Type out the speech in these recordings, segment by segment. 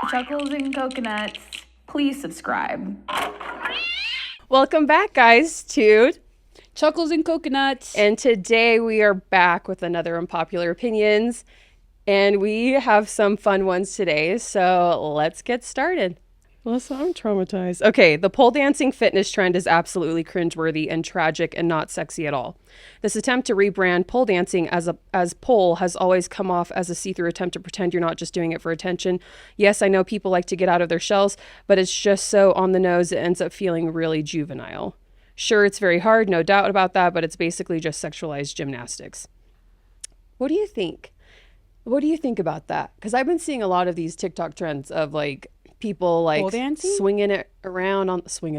Chuckles and Coconuts. Please subscribe. Welcome back, guys, to Chuckles and Coconuts. And today we are back with another Unpopular Opinions. And we have some fun ones today, so let's get started. Lisa, I'm traumatized. Okay, the pole dancing fitness trend is absolutely cringeworthy and tragic and not sexy at all. This attempt to rebrand pole dancing as pole has always come off as a see-through attempt to pretend you're not just doing it for attention. Yes, I know people like to get out of their shells, but it's just so on the nose it ends up feeling really juvenile. Sure, it's very hard, no doubt about that, but it's basically just sexualized gymnastics. What do you think? What do you think about that? Because I've been seeing a lot of these TikTok trends of like people like swinging it around. As long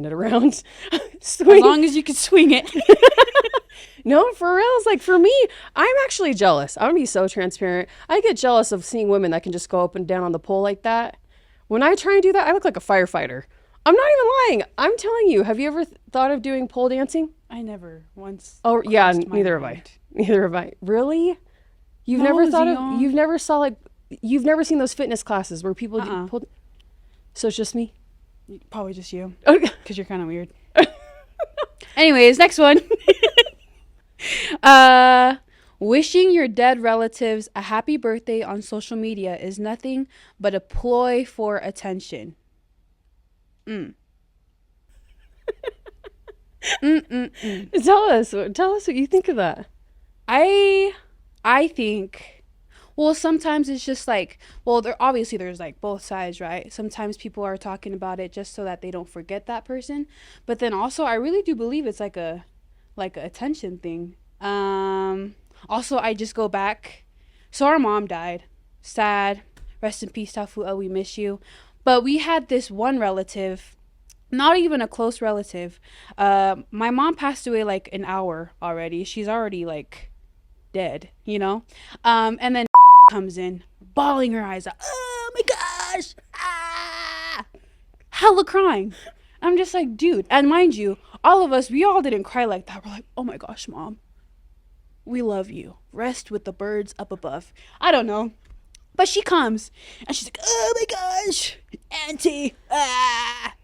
as you can swing it. No, for real. It's like, for me, I'm actually jealous. I'm gonna be so transparent. I get jealous of seeing women that can just go up and down on the pole like that. When I try and do that, I look like a firefighter. I'm not even lying. I'm telling you. Have you ever thought of doing pole dancing? I never once. Oh yeah, neither have I. Neither have I. Really? You've never thought of? You've never seen those fitness classes where people do pole. So it's just me? Probably just you. Because you're kind of weird. Anyways, next one. Wishing your dead relatives a happy birthday on social media is nothing but a ploy for attention. Tell us what you think of that. I think... Well, sometimes it's just like, well, there's like both sides, right? Sometimes people are talking about it just so that they don't forget that person. But then also, I really do believe it's like a attention thing. Also, I just go back. So our mom died. Sad. Rest in peace, Tafu'a. We miss you. But we had this one relative, not even a close relative. My mom passed away like an hour already. She's already like dead, you know? And then comes in, bawling her eyes out. Oh my gosh! Ah! Hella crying. I'm just like, dude. And mind you, all of us, we all didn't cry like that. We're like, oh my gosh, mom. We love you. Rest with the birds up above. I don't know. But she comes, and she's like, oh my gosh, auntie. Ah!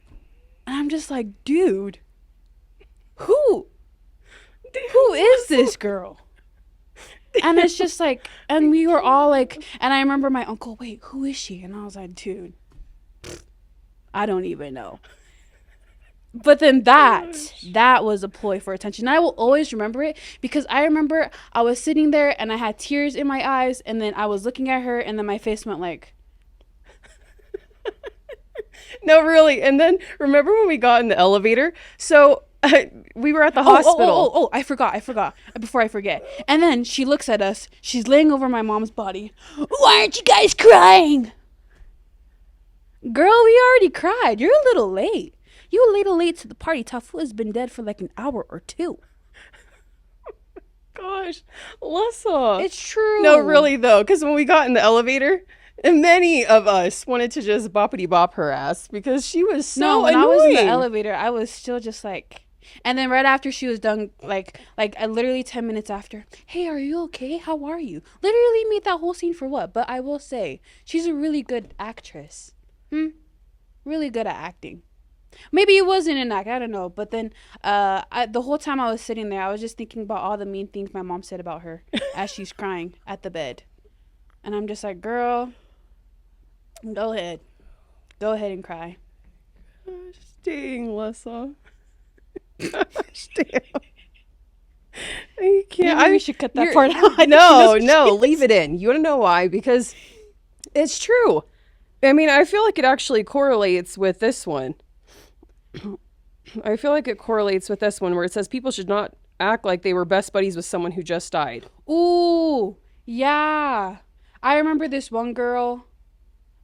And I'm just like, dude, who is this girl? And it's just like, and we were all like, and I remember my uncle, wait, who is she? And I was like, dude, I don't even know. But then that was a ploy for attention. And I will always remember it because I remember I was sitting there and I had tears in my eyes and then I was looking at her and then my face went like. No, really. And then remember when we got in the elevator? So we were at the hospital. Oh, I forgot. Before I forget. And then she looks at us. She's laying over my mom's body. Why aren't you guys crying? Girl, we already cried. You're a little late. You a little late to the party. Tafu has been dead for like an hour or two. Gosh, Lesa. It's true. No, really though. Because when we got in the elevator, many of us wanted to just boppity bop her ass because she was so when annoying. I was in the elevator, I was still just like... And then right after she was done, like I literally 10 minutes after, hey, are you okay? How are you? Literally made that whole scene for what? But I will say, she's a really good actress. Really good at acting. Maybe it wasn't an act, I don't know. But then the whole time I was sitting there, I was just thinking about all the mean things my mom said about her as she's crying at the bed. And I'm just like, girl, go ahead. Go ahead and cry. Gosh, dang, Lesa. Gosh, damn. You can't. Maybe we should cut that part out. No, leave it in. You want to know why? Because it's true. I mean, I feel like it actually correlates with this one. I feel like it correlates with this one where it says people should not act like they were best buddies with someone who just died. Ooh, yeah. I remember this one girl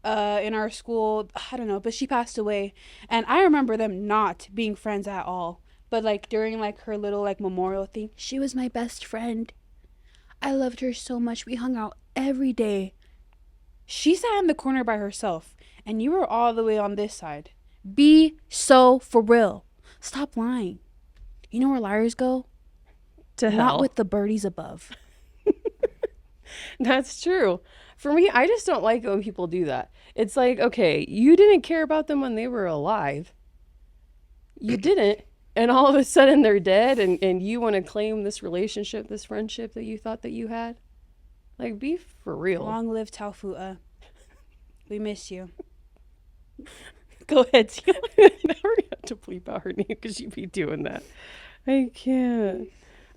in our school, I don't know, but she passed away. And I remember them not being friends at all. But like during like her little like memorial thing, she was my best friend. I loved her so much. We hung out every day. She sat in the corner by herself and you were all the way on this side. Be so for real. Stop lying. You know where liars go? To hell. Not with the birdies above. That's true. For me, I just don't like it when people do that. It's like, okay, you didn't care about them when they were alive. You didn't. And all of a sudden they're dead and you want to claim this relationship, this friendship that you thought that you had. Like, be for real. Long live Taufu'a. We miss you. Go ahead, Tia. Now we're going to have to bleep out her name because she'd be doing that. I can't.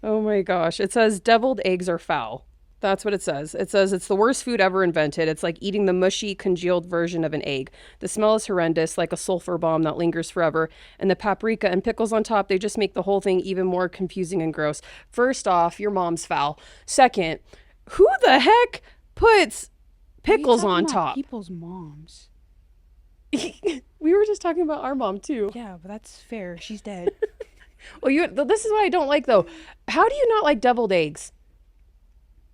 Oh my gosh. It says deviled eggs are foul. That's what it says. It says it's the worst food ever invented. It's like eating the mushy, congealed version of an egg. The smell is horrendous, like a sulfur bomb that lingers forever. And the paprika and pickles on top, they just make the whole thing even more confusing and gross. First off, your mom's foul. Second, who the heck puts pickles on top? People's moms. We were just talking about our mom, too. Yeah, but that's fair. She's dead. Well, this is what I don't like, though. How do you not like deviled eggs?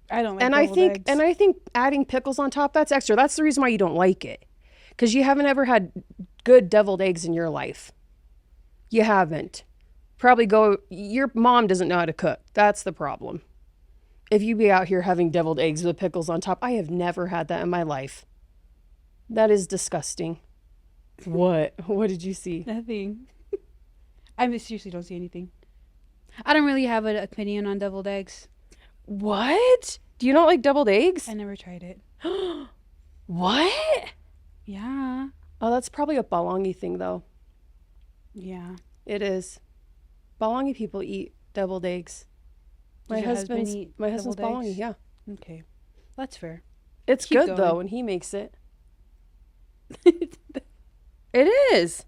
I don't like and deviled eggs. And I think adding pickles on top, that's extra. That's the reason why you don't like it. Because you haven't ever had good deviled eggs in your life. You haven't. Your mom doesn't know how to cook. That's the problem. If you be out here having deviled eggs with pickles on top, I have never had that in my life. That is disgusting. What? What did you see? Nothing. I seriously don't see anything. I don't really have an opinion on deviled eggs. What? Do you not like deviled eggs? I never tried it. What? Yeah. Oh, that's probably a Balangi thing, though. Yeah. It is. Balangi people eat deviled eggs. My husband's Balangi, yeah. Okay. That's fair. It's Keep good, going. though, when he makes it. It is.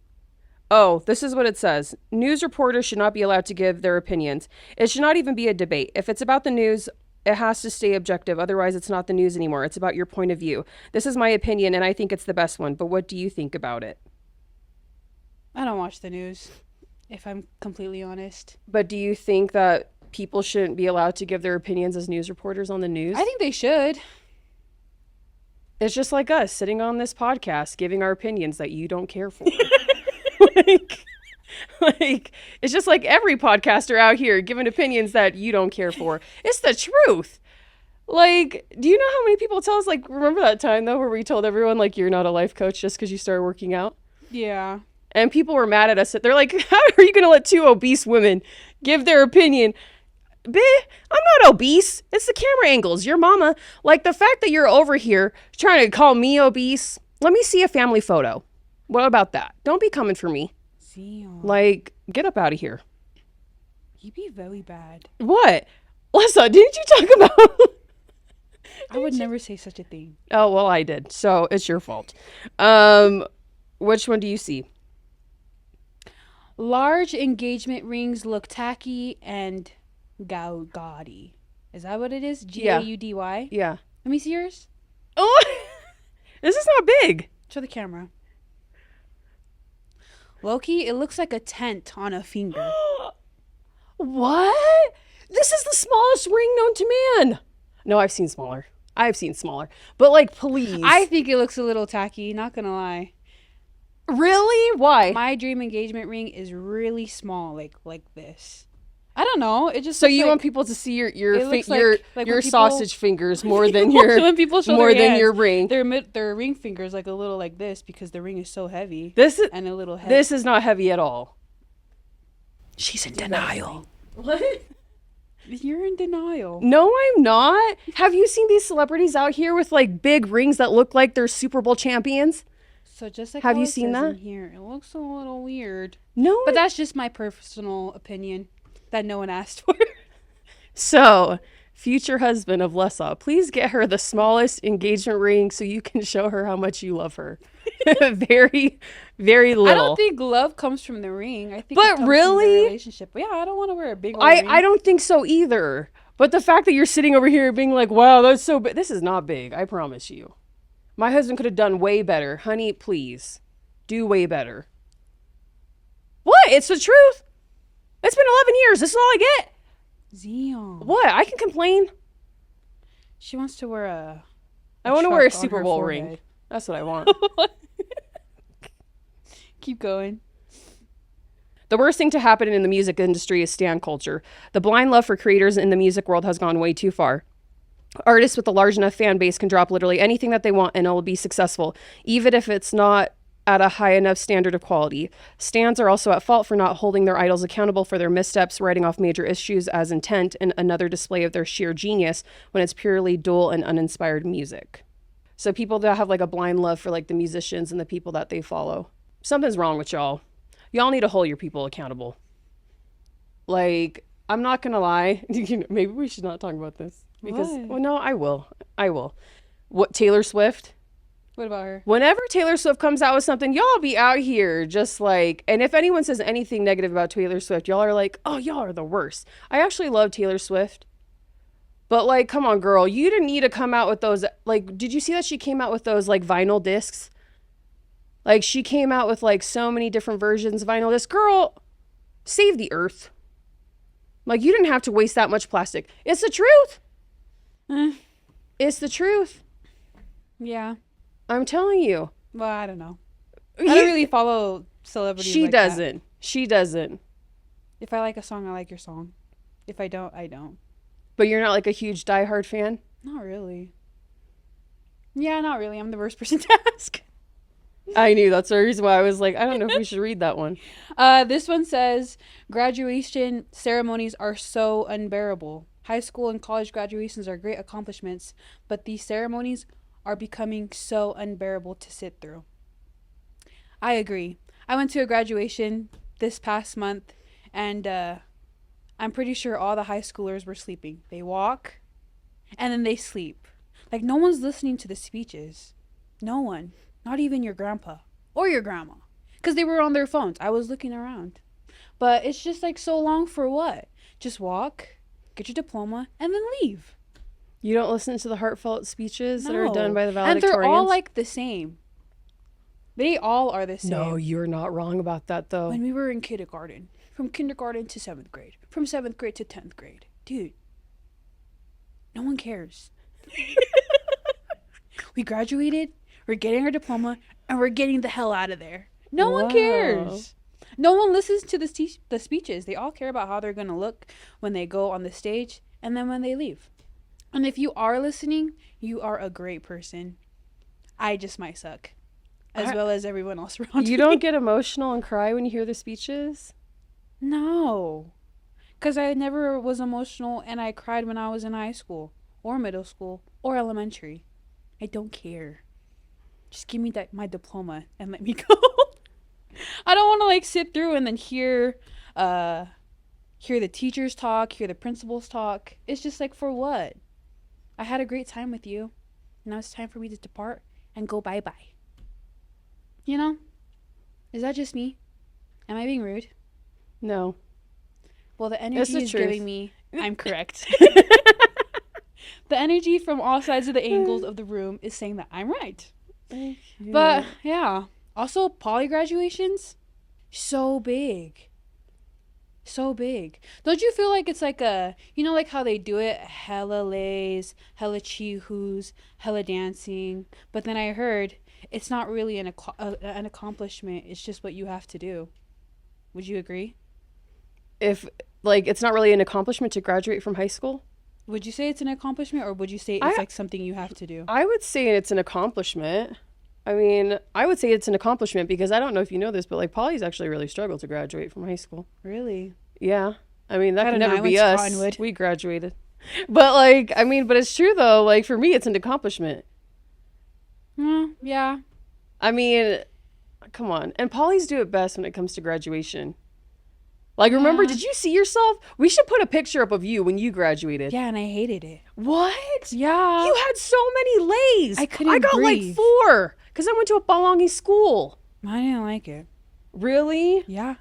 Oh, this is what it says. News reporters should not be allowed to give their opinions. It should not even be a debate. If it's about the news, it has to stay objective. Otherwise, it's not the news anymore. It's about your point of view. This is my opinion, and I think it's the best one. But what do you think about it? I don't watch the news, if I'm completely honest. But do you think that people shouldn't be allowed to give their opinions as news reporters on the news? I think they should. It's just like us sitting on this podcast, giving our opinions that you don't care for. like, it's just like every podcaster out here giving opinions that you don't care for. It's the truth. Like, do you know how many people tell us, like, remember that time, though, where we told everyone, like, you're not a life coach just because you started working out? Yeah. And people were mad at us. They're like, how are you going to let two obese women give their opinion? I'm not obese. It's the camera angles. Your mama. Like, the fact that you're over here trying to call me obese. Let me see a family photo. What about that? Don't be coming for me. See, Like, get up out of here. you'd be very bad. What? Lesa, didn't you talk about... I would never say such a thing. Oh, well, I did. So it's your fault. Which one do you see? Large engagement rings look tacky and gaudy. Is that what it is? Gaudy? Yeah. Let me see yours. Oh, this is not big. Show the camera. Loki, it looks like a tent on a finger. What? This is the smallest ring known to man. No, I've seen smaller. But, like, please. I think it looks a little tacky, not gonna lie. Really? Why? My dream engagement ring is really small, like this. I don't know. It just So looks you like, want people to see your it looks like when people- sausage fingers more than your when people show more their than hands, your ring. their ring fingers like a little like this because the ring is so heavy This is and a little heavy. this is not heavy at all. She's in denial. What? You're in denial. No, I'm not. Have you seen these celebrities out here with like big rings that look like they're Super Bowl champions? So just like Have how you it seen says that? in here, it looks a little weird. No. But that's just my personal opinion that no one asked for. So, future husband of Lesa, please get her the smallest engagement ring so you can show her how much you love her. Very, very little. I don't think love comes from the ring. I think But it comes really? from the relationship. But yeah, I don't want to wear a big old ring. I don't think so either. But the fact that you're sitting over here being like, wow, that's so big. This is not big. I promise you. My husband could have done way better. Honey, please. Do way better. What? It's the truth. It's been 11 years. This is all I get. Zion. What? I can complain. She wants to wear a I want to wear a truck on Super her Bowl ring. forehead. That's what I want. Keep going. The worst thing to happen in the music industry is stan culture. The blind love for creators in the music world has gone way too far. Artists with a large enough fan base can drop literally anything that they want and it will be successful, even if it's not at a high enough standard of quality. Stans are also at fault for not holding their idols accountable for their missteps, writing off major issues as intent, and another display of their sheer genius when it's purely dull and uninspired music. So people that have like a blind love for like the musicians and the people that they follow. Something's wrong with y'all. Y'all need to hold your people accountable. Like, I'm not gonna lie. Maybe we should not talk about this. Because, well, no, I will. What, Taylor Swift? What about her? Whenever Taylor Swift comes out with something, y'all be out here just like, and if anyone says anything negative about Taylor Swift, y'all are like, oh, y'all are the worst. I actually love Taylor Swift. But like, come on, girl, you didn't need to come out with those. Like, did you see that she came out with those like vinyl discs? Like, she came out with like so many different versions of vinyl discs. Girl, save the earth. Like, you didn't have to waste that much plastic. It's the truth. It's the truth. Yeah. I'm telling you. Well, I don't know. I don't really follow celebrities. She like doesn't. That. She doesn't. If I like a song, I like your song. If I don't, I don't. But you're not like a huge diehard fan? Not really. Yeah, not really. I'm the worst person to ask. I knew. That's the reason why I was like, I don't know if we should read that one. This one says, graduation ceremonies are so unbearable. High school and college graduations are great accomplishments, but these ceremonies are becoming so unbearable to sit through. I agree. I went to a graduation this past month, and I'm pretty sure all the high schoolers were sleeping. They walk, and then they sleep. Like, no one's listening to the speeches. No one. Not even your grandpa or your grandma. Because they were on their phones. I was looking around. But it's just like, so long for what? Just walk, get your diploma, and then leave. You don't listen to the heartfelt speeches that are No. done by the valedictorians? And they're all like the same. They all are the same. No, you're not wrong about that, though. When we were in kindergarten, from kindergarten to 7th grade, from 7th grade to 10th grade. Dude, no one cares. We graduated, we're getting our diploma, and we're getting the hell out of there. No one cares. No one listens to the speeches. They all care about how they're going to look when they go on the stage and then when they leave. And if you are listening, you are a great person. I just might suck. As well as everyone else around me. You don't get emotional and cry when you hear the speeches? No. Because I never was emotional and I cried when I was in high school or middle school or elementary. I don't care. Just give me my diploma and let me go. I don't want to like sit through and then hear the teachers talk, hear the principals talk. It's just like, for what? I had a great time with you. Now it's time for me to depart and go bye-bye. You know? Is that just me? Am I being rude? No. Well, the energy is giving me I'm correct. The energy from all sides of the angles of the room is saying that I'm right. Thank you. But, yeah. Also, poly graduations, so big. So big. Don't you feel like it's like a, you know, like how they do it? Hella lays, hella chihus, hella dancing. But then I heard it's not really an accomplishment. It's just what you have to do. Would you agree? If, like, it's not really an accomplishment to graduate from high school? Would you say it's an accomplishment, or would you say it's like something you have to do? I would say it's an accomplishment. I mean, I would say it's an accomplishment because I don't know if you know this, but like polys actually really struggle to graduate from high school. Really? Yeah. I mean, that could never be us. Cottonwood. We graduated. But like, I mean, but it's true though. Like for me, it's an accomplishment. Yeah. I mean, come on. And polys do it best when it comes to graduation. Like, remember, did you see yourself? We should put a picture up of you when you graduated. Yeah, and I hated it. What? Yeah. You had so many lays. I couldn't I got breathe. like 4 because I went to a Balongi school. I didn't like it. Really? Yeah.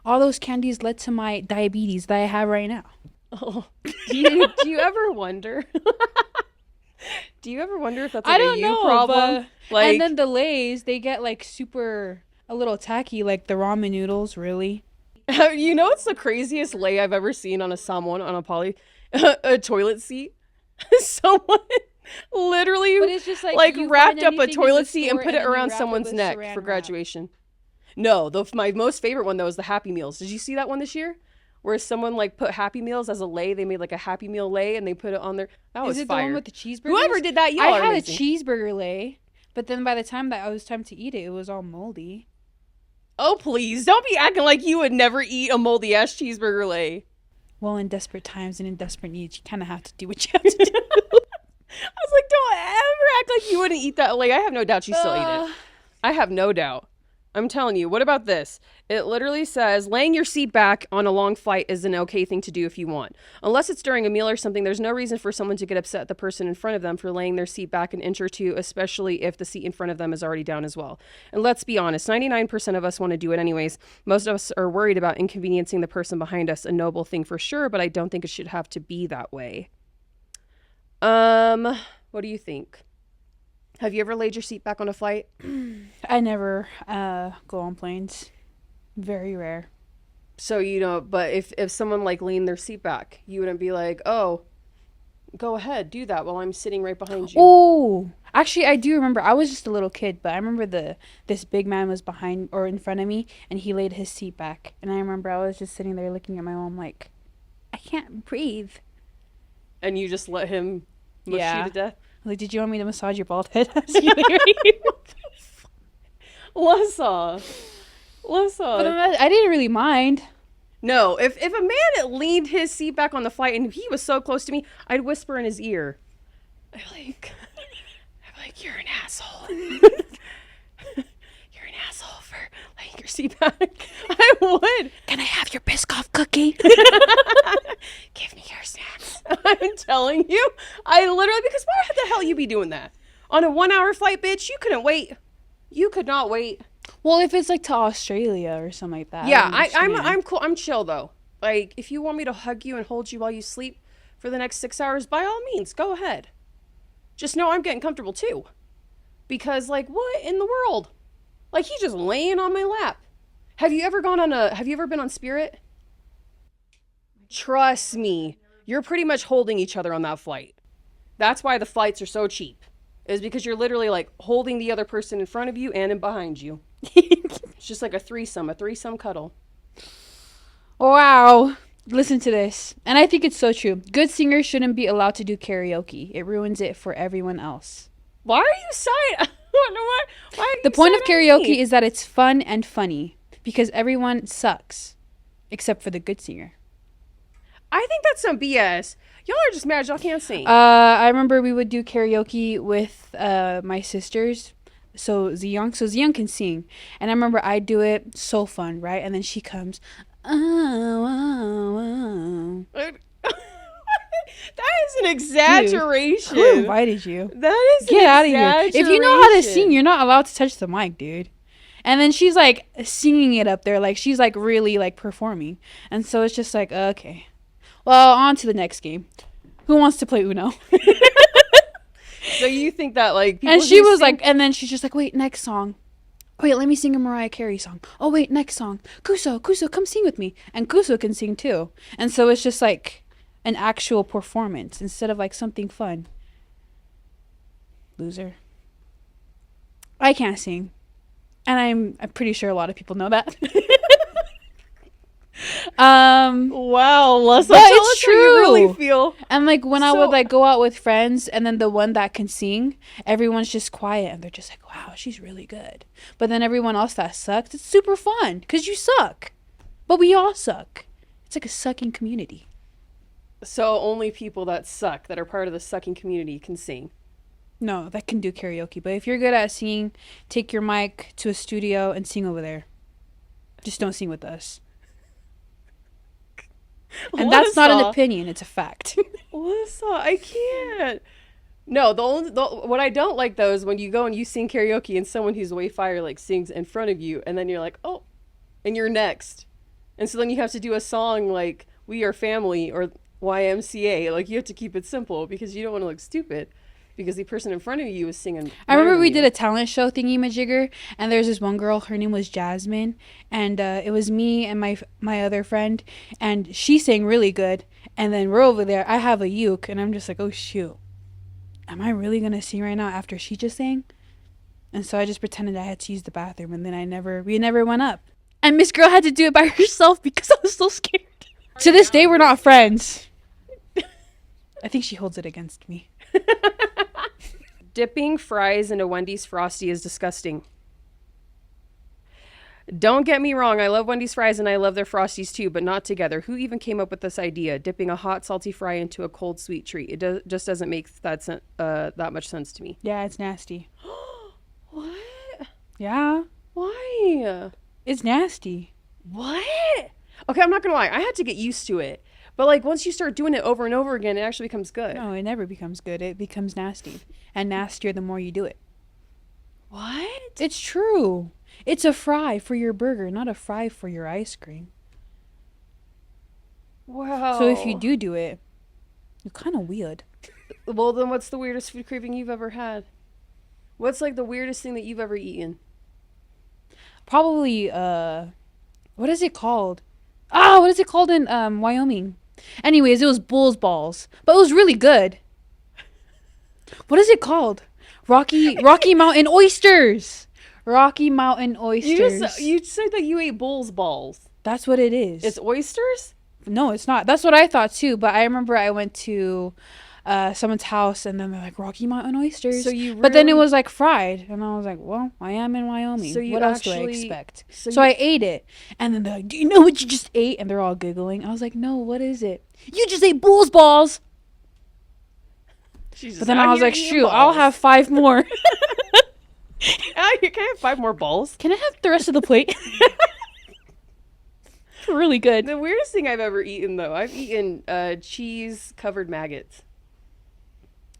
All those candies led to my diabetes that I have right now. Oh. Do you ever wonder? Do you ever wonder if that's like a you problem? Like, and then the Lays, they get like super, a little tacky, like the ramen noodles, really. You know what's the craziest lay I've ever seen on someone on a poly? A toilet seat. Someone literally but it's just like wrapped up a toilet seat and put it around someone's neck for graduation. No, my most favorite one though is the Happy Meals. Did you see that one this year? where someone like put Happy Meals as a lay. They made like a Happy Meal lay and they put it on there. That was Is it fire. the one with the cheeseburgers? Whoever did that, y'all I are had amazing. a cheeseburger lay, but then by the time that it was time to eat it, it was all moldy. Oh, please. Don't be acting like you would never eat a moldy ass cheeseburger lay. Well, in desperate times and in desperate needs, you kind of have to do what you have to do. I was like, don't ever act like you wouldn't eat that lay. I have no doubt you still eat it. I have no doubt. I'm telling you. What about this? It literally says, laying your seat back on a long flight is an okay thing to do if you want. Unless it's during a meal or something, there's no reason for someone to get upset at the person in front of them for laying their seat back an inch or two, especially if the seat in front of them is already down as well. And let's be honest, 99% of us want to do it anyways. Most of us are worried about inconveniencing the person behind us. A noble thing for sure, but I don't think it should have to be that way. What do you think? Have you ever laid your seat back on a flight? I never go on planes. Very rare. So, you know, but if someone like leaned their seat back, you wouldn't be like, oh, go ahead, do that while I'm sitting right behind you. Oh, actually, I do remember. I was just a little kid, but I remember this big man was behind or in front of me, and he laid his seat back. And I remember I was just sitting there looking at my mom like, I can't breathe. And you just let him mush you to death? Like, did you want me to massage your bald head? Lesa. But I didn't really mind. No, if a man leaned his seat back on the flight and he was so close to me, I'd whisper in his ear. I'm like, you're an asshole. You're an asshole for laying your seat back. I would. Can I have your Biscoff cookie? Give me your snacks. I'm telling you. I literally, because why the hell you be doing that? On a 1 hour flight, bitch, you couldn't wait. You could not wait. Well, if it's like to Australia or something like that. Yeah, I'm cool. I'm chill though. Like, if you want me to hug you and hold you while you sleep for the next 6 hours, by all means, go ahead. Just know I'm getting comfortable too. Because, like, what in the world? Like, he's just laying on my lap. Have you ever been on Spirit? Trust me, you're pretty much holding each other on that flight. That's why the flights are so cheap. Is because you're literally like holding the other person in front of you and in behind you. It's just like a threesome cuddle. Wow. Listen to this. And I think it's so true. Good singers shouldn't be allowed to do karaoke. It ruins it for everyone else. Why are you side? Why are you The point of side-eyeing karaoke me? is that it's fun and funny because everyone sucks except for the good singer. I think that's some BS. Y'all are just mad y'all can't sing. I remember we would do karaoke with my sisters. So Zee can sing. And I remember I'd do it, so fun, right? And then she comes, oh. That is an exaggeration. Dude, who invited you? That is Get out of exaggeration. here. If you know how to sing, you're not allowed to touch the mic, dude. And then she's like singing it up there. Like she's like really like performing. And so it's just like, okay. Well, on to the next game. Who wants to play Uno? So you think that like people And she who was sing- like, and then she's just like, wait, next song. Wait, let me sing a Mariah Carey song. Oh, wait, next song. Kuso, come sing with me. And Kuso can sing too. And so it's just like an actual performance instead of like something fun. Loser. I can't sing. And I'm pretty sure a lot of people know that. wow, Lesa, but tell it's us how you really true. feel. And like when I So- would like go out with friends and then the one that can sing, everyone's just quiet and they're just like, wow, she's really good. But then everyone else that sucks, it's super fun because you suck. But we all suck. It's like a sucking community. So only people that suck, that are part of the sucking community, can sing. No, that can do karaoke. But if you're good at singing, take your mic to a studio and sing over there. Just don't sing with us. And that's not an opinion, it's a fact. Lesa, I can't. No, what I don't like though is when you go and you sing karaoke and someone who's way fire like sings in front of you and then you're like, oh, and you're next. And so then you have to do a song like We Are Family or YMCA. Like you have to keep it simple because you don't want to look stupid because the person in front of you is singing. I remember we you. did a talent show thingy-majigger, and there's this one girl, her name was Jasmine, and it was me and my other friend, and she sang really good, and then we're over there, I have a uke, and I'm just like, oh shoot, am I really gonna sing right now after she just sang? And so I just pretended I had to use the bathroom, and then we never went up. And Miss Girl had to do it by herself because I was so scared. To this day, we're not friends. I think she holds it against me. Dipping fries into Wendy's Frosty is disgusting. Don't get me wrong, I love Wendy's fries and I love their Frosties too, but not together. Who even came up with this idea? Dipping a hot, salty fry into a cold, sweet treat. It just doesn't make that much sense to me. Yeah, it's nasty. What? Yeah, Why? it's nasty. What? Okay, I'm not gonna lie. I had to get used to it. But like once you start doing it over and over again, it actually becomes good. No, it never becomes good. It becomes nasty. And nastier the more you do it. What? It's true. It's a fry for your burger, not a fry for your ice cream. Wow. So if you do it, you're kind of weird. Well, then what's the weirdest food craving you've ever had? What's like the weirdest thing that you've ever eaten? Probably, what is it called? Ah, what is it called in Wyoming? Anyways, it was bull's balls, but it was really good. What is it called? Rocky Mountain oysters. Rocky Mountain oysters. You said that you ate bull's balls. That's what it is. It's oysters? No, it's not. That's what I thought too. But I remember I went to someone's house and then they're like Rocky Mountain oysters. But then it was like fried, and I was like, well, I am in Wyoming. So you what else do I actually- expect? so So you- I ate it, and then they're like, do you know what you just ate? And they're all giggling. I was like, no, what is it? You just ate bull's balls. Jesus, But then out I was here like, eating shoot, I'll balls. have 5 more. Can I have 5 more balls? Can I have the rest of the plate? Really good. The weirdest thing I've ever eaten, though, I've eaten cheese-covered maggots.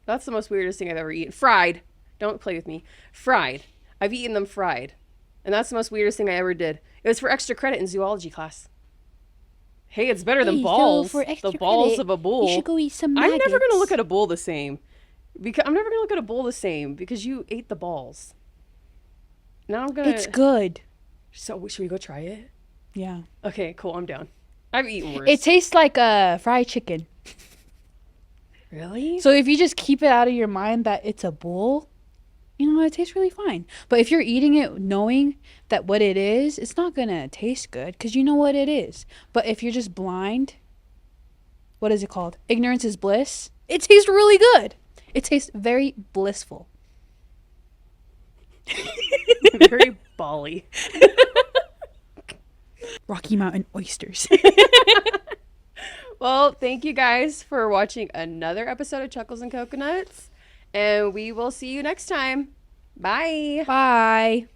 That's the most weirdest thing I've ever eaten. Fried. Don't play with me. Fried. I've eaten them fried. And that's the most weirdest thing I ever did. It was for extra credit in zoology class. Hey, it's better than Hey, so balls. for extra The balls credit, of a bull. You should go eat some I'm never going to nuggets. look at a bull the same. Because I'm never going to look at a bull the same because you ate the balls. Now I'm going to... It's good. So, should we go try it? Yeah. Okay, cool. I'm down. I've eaten worse. It tastes like fried chicken. Really? So if you just keep it out of your mind that it's a bull, you know, it tastes really fine. But if you're eating it knowing that what it is, it's not going to taste good because you know what it is. But if you're just blind, what is it called? Ignorance is bliss. It tastes really good. It tastes very blissful. Very bally. Rocky Mountain oysters. Well, thank you guys for watching another episode of Chuckles and Coconuts. And we will see you next time. Bye. Bye.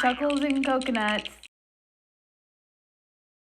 Chuckles and coconuts.